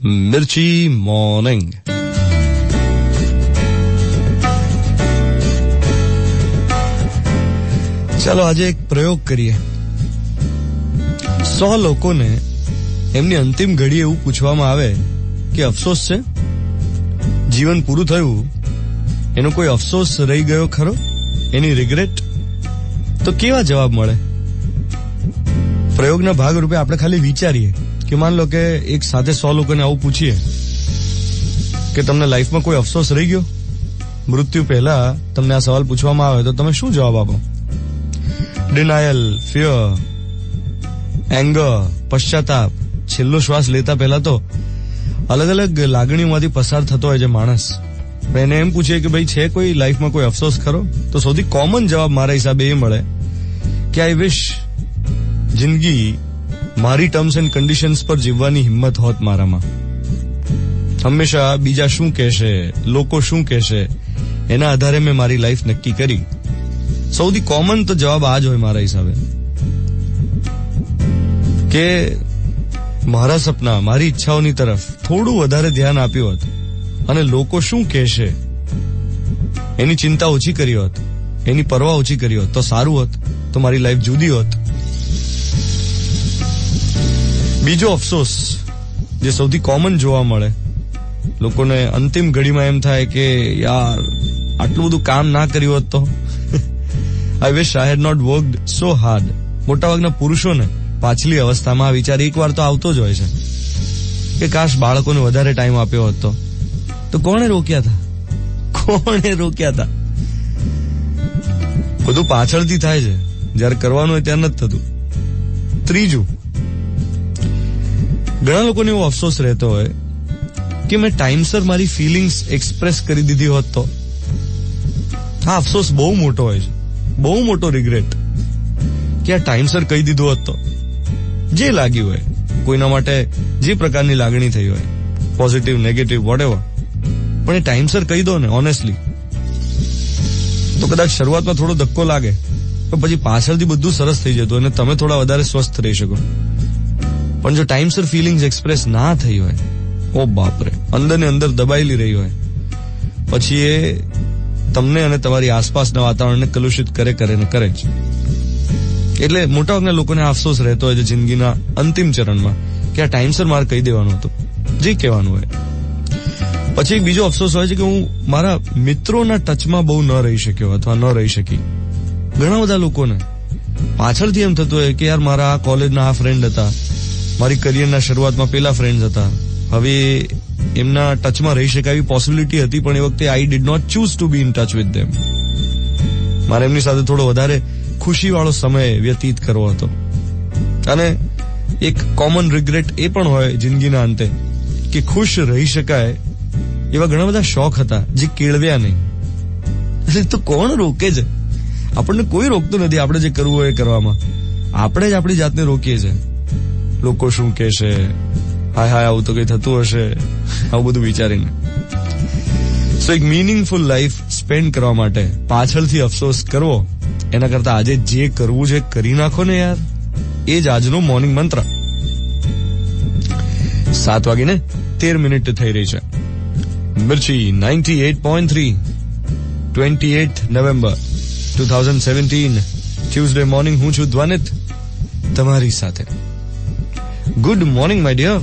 મિર્ચી morning. ચાલો આજે એક પ્રયોગ કરીએ. 100 લોકોને એમની અંતિમ ઘડીએ એવું પૂછવામાં આવે કે અફસોસ છે, જીવન પૂરું થયું, એનો કોઈ અફસોસ રહી ગયો ખરો, એની રિગ્રેટ? તો કેવા જવાબ મળે? પ્રયોગના ભાગરૂપે આપણે ખાલી વિચારીએ કે માન લો કે એક સાથે 100 લોકોને આવું પૂછીએ કે તમને લાઈફમાં કોઈ અફસોસ રહી ગયો? મૃત્યુ પહેલા તમને આ સવાલ પૂછવામાં આવે તો તમે શું જવાબ આપો? ડિનાયલ, ફિયર, એંગર, પશ્ચાતાપ. છેલ્લો શ્વાસ લેતા પહેલા તો અલગ અલગ લાગણીઓમાંથી પસાર થતો હોય છે માણસ. એને એમ પૂછીએ કે ભાઈ છે કોઈ લાઈફમાં કોઈ અફસોસ ખરો? તો સૌથી કોમન જવાબ મારા હિસાબે એ મળે કે આઈ વિશ જિંદગી મારી ટર્મ્સ એન્ડ કન્ડિશન્સ પર જીવવાની હિંમત હોત મારામાં. હંમેશા બીજા શું કહેશે, લોકો શું કહેશે, એના આધારે મેં મારી લાઈફ નક્કી કરી. સૌથી કોમન તો જવાબ આ જ હોય મારા હિસાબે કે મારા સપના, મારી ઈચ્છાઓની તરફ થોડું વધારે ધ્યાન આપ્યું હોત અને લોકો શું કહેશે એની ચિંતા ઓછી કરી હોત, એની પરવા ઓછી કરી હોત તો સારું હોત, તો મારી લાઈફ જુદી હોત. બીજો અફસોસ જે સૌથી કોમન જોવા મળે, લોકોને અંતિમ ઘડીમાં એમ થાય કે યાર આટલું બધું કામ ના કર્યું હોત તો. I wish I had not worked so hard. મોટાભાગના પુરુષોને પાછલી અવસ્થામાં આ વિચાર એકવાર તો આવતો જ હોય છે કે કાશ બાળકોને વધારે ટાઈમ આપ્યો હોત તો કોણે રોક્યા હતા? બધું પાછળથી થાય છે, જયારે કરવાનું હોય ત્યાં નથી થતું. ત્રીજું, ઘણા લોકોને એવો અફસોસ રહેતો હોય કે મેં ટાઈમસર મારી ફિલિંગ્સ એક્સપ્રેસ કરી દીધી હોત તો. આ અફસોસ બહુ મોટો હોય છે, બહુ મોટો રિગ્રેટ કે આ ટાઈમસર કહી દીધું હોત તો. જે લાગ્યું હોય, કોઈના માટે જે પ્રકારની લાગણી થઈ હોય, પોઝિટિવ, નેગેટિવ, વોટેવર, પણ એ ટાઈમસર કહી દો ને ઓનેસ્ટલી, તો કદાચ શરૂઆતમાં થોડો ધક્કો લાગે પણ પછી પાછળથી બધું સરસ થઈ જતું અને તમે થોડા વધારે સ્વસ્થ રહી શકો. પણ જો ટાઈમસર ફિલિંગ્સ એક્સપ્રેસ ના થઈ હોય, ઓ બાપરે, અંદર ને અંદર દબાયેલી રહી હોય, પછી એ તમને અને તમારી આસપાસના વાતાવરણને કલુષિત કરે જ. એટલે મોટાભાગના લોકોને અફસોસ રહેતો હોય છે જિંદગીના અંતિમ ચરણમાં કે આ ટાઈમસર મારે કહી દેવાનું હતું જે કહેવાનું હોય. પછી એક બીજો અફસોસ હોય છે કે હું મારા મિત્રોના ટચમાં બહુ ન રહી શક્યો અથવા ન રહી શકી. ઘણા બધા લોકોને પાછળથી એમ થતું હોય કે યાર મારા આ કોલેજના આ ફ્રેન્ડ હતા, મારી કરિયરના શરૂઆતમાં પેલા ફ્રેન્ડ્સ હતા, હવે એમના ટચમાં રહી શકાય એવી પોસિબિલિટી હતી પણ એ વખતે I did not choose to be in touch with them. મારે એમની સાથે થોડો વધારે ખુશીવાળો સમય વ્યતીત કરવો હતો. અને એક કોમન રિગ્રેટ એ પણ હોય જિંદગીના અંતે કે ખુશ રહી શકાય એવા ઘણા બધા શોખ હતા જે કેળવ્યા નહીં. એટલે તો કોણ રોકે છે? આપણને કોઈ રોકતું નથી આપણે જે કરવું હોય એ કરવામાં. આપણે જ આપણી જાતને રોકીએ છીએ. લોકો શું કહેશે, હાય આવું તો કઈ થતું હશે, આવું બધું વિચારીને. સો એક મીનિંગફુલ લાઈફ સ્પેન્ડ કરવા માટે પાછળથી અફસોસ કરવો એના કરતા આજે જે કરવું છે કરી નાખો ને યાર. એ જ આજનો મોર્નિંગ મંત્ર. 7:13 થઈ રહી છે. Mirchi 98.3, 28 November 2017, Tuesday morning. હું છું ધ્વનિત તમારી સાથે. Good morning my dear.